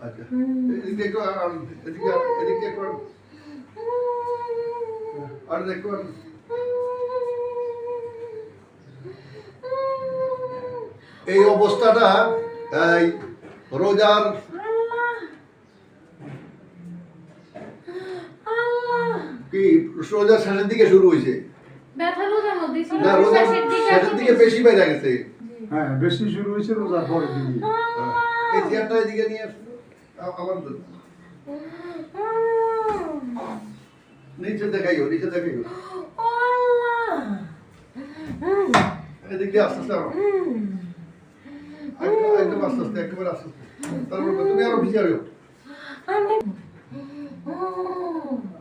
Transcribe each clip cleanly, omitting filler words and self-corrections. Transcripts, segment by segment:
আচ্ছা এদিকে একটু এদিকে একটু আর দেখো এই অবস্থাটা এই রোজার কি রোজার শেষের দিকে শুরু হয়েছে ব্যথা রোজার মধ্যে ছিল না রোজার শেষের দিকে বেশি বাইরে গেছে হ্যাঁ বেশি শুরু হয়েছে রোজার পরের দিকে এই চেয়ারটা এদিকে নিয়ে আসো আমার নিচে দেখাইও এদিকে আস্তে আস্তে একদম আস্তে আস্তে একেবারে আস্তে আস্তে তারপর তুমি আরো ভিজে যাবে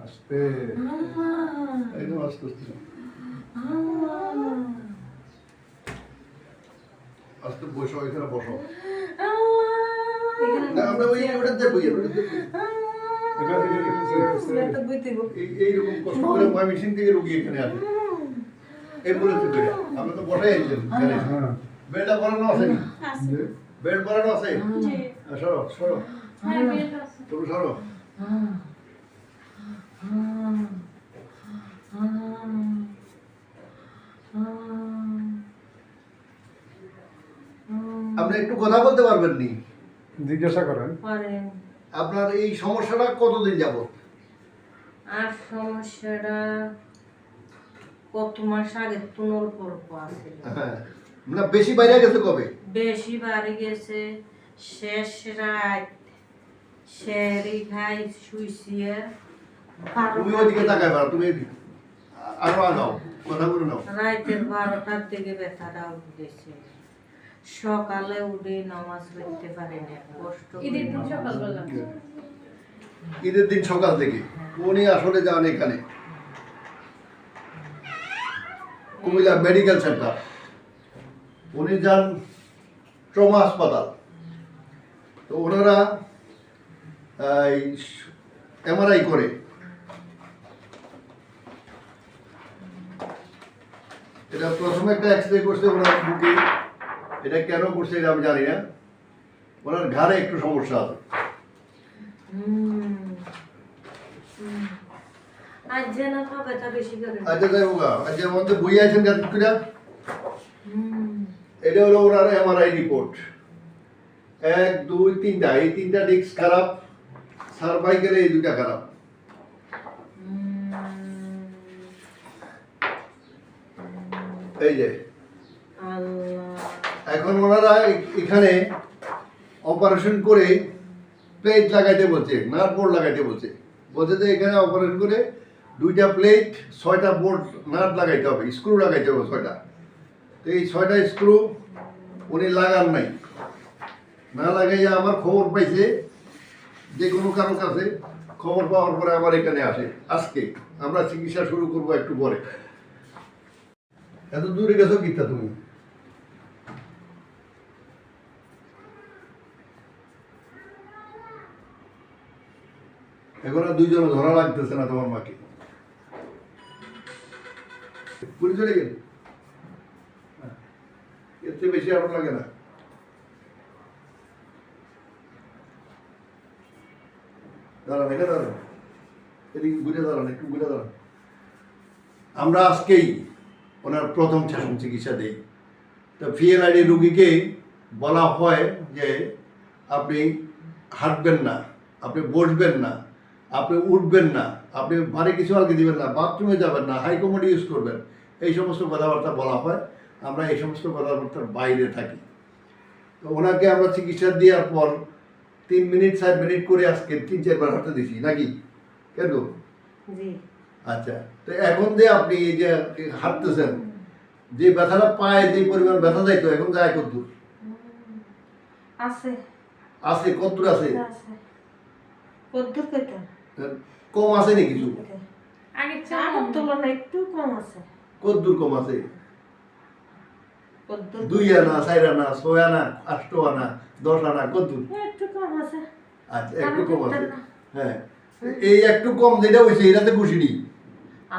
আস্তে একদম আস্তে আস্তে আস্তে বসো এখানে বসো না আমরা ওই ওটাতে বই এটা এইরকম কষ্ট করে ময়মনসিং থেকে রুগী এখানে আসে এই বলেছে বেড়া আমরা তো বসাই আছেন হ্যাঁ বেডটা বানানো আছে নি বেড বানানো আছে সরো সরো তুমি সরো আপনি একটু কথা বলতে পারবেন নি জিজ্ঞাসা করেন আপনার এই সমস্যাটা কতদিন যাবত আর সমস্যাটা কত মাস আগে তুনোর পর্ব আছে হ্যাঁ না বেশি বাইরে গেছে কবে বেশি বাড়ি গেছে শেষ রাত শেরি খাই শুইছিয়ে তুমি ওইদিকে তাকাই পারো তুমি আরো আগাও কথা বলে নাও রাতের 12টার দিকে ব্যথাটা উঠেছে সকালে উঠে নামাজ পড়তে পারি না কষ্ট ঈদের দিন সকালবেলা ঈদের দিন সকাল থেকে উনি আসলে যান এখানে কুমিল্লা মেডিকেল সেন্টার উনি যান ট্রমা হাসপাতাল তো ওনারা এমআরআই করে এটা প্রথমে একটা এক্সরে করছে ওনার বুকে এটা কেন করছে এটা আমি জানি না ওনার ঘাড়ে একটু সমস্যা আছে আজ যেন ব্যথা বেশি করে আচ্ছা যাই হোক আজকের মধ্যে বই আছেন যাত্রীরা এটা হলো ওনার এমআরআই রিপোর্ট 1 2 3টা এই 3টা ডিস্ক খারাপ সার্ভাইকেলে এই 2টা খারাপ এই যে এখন ওনারা এখানে অপারেশন করে প্লেট লাগাইতে বলছে নাট বোর্ড লাগাইতে বলছে বলছে যে এখানে অপারেশন করে 2টা প্লেট 6টা বোর্ড নাট লাগাইতে হবে স্ক্রু লাগাইতে হবে 6টা তো এই 6টা স্ক্রু উনি লাগান নাই না লাগাইয়া আমার খবর পাইছে যে কোনো কারো কাছে খবর পাওয়ার পরে আবার এখানে আসে আজকে আমরা চিকিৎসা শুরু করবো একটু পরে এত দূরে গেছো কিতা তুমি এখন আর দুইজন ধরা লাগতেছে না তোমার মাকে পুরি চলে গেল এর থেকে বেশি আরো লাগে না দাঁড়ান এখানে দাঁড়ান এদিকে ঘুরে দাঁড়ান একটু ঘুরে দাঁড়ান আমরা আজকেই ওনার প্রথম শাসন চিকিৎসা দিই তো পিএলআইডি রুগীকে বলা হয় যে আপনি হাঁটবেন না আপনি বসবেন না আপনি উঠবেন না আপনি ভারী কিছু আলকে দিবেন না বাথরুমে যাবেন না হাইকমোড ইউজ করবেন এই সমস্ত কথাবার্তা বলা হয় আমরা এই সমস্ত কথাবার্তার বাইরে থাকি তো ওনাকে আমরা চিকিৎসা দেওয়ার পর 3 মিনিট 4 মিনিট করে আজকে 3-4 বার হাঁটতে দিছি নাকি কেন আচ্ছা তো এখন যে আপনি এই যে হাঁটতেছেন যে ব্যথাটা পায় যে পরিমাণ ব্যথা যাইতো এখন যায় কতদূর আছে আছে কতদূর আছে কদ্দুর কইতা কম আছে নি কিছু আগে আমার তুলনায় একটু কম আছে কতদূর কম আছে কদ্দুর 2 আনা 4 আনা 6 আনা 8 আনা 10 আনা কতদূর একটু কম আছে আচ্ছা একটু কম আছে হ্যাঁ এই একটু কম যেটা হয়েছে এটাতে খুশি নি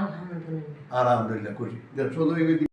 আলহামদুলিল্লাহ আলহামদুলিল্লাহ খুশি শুধু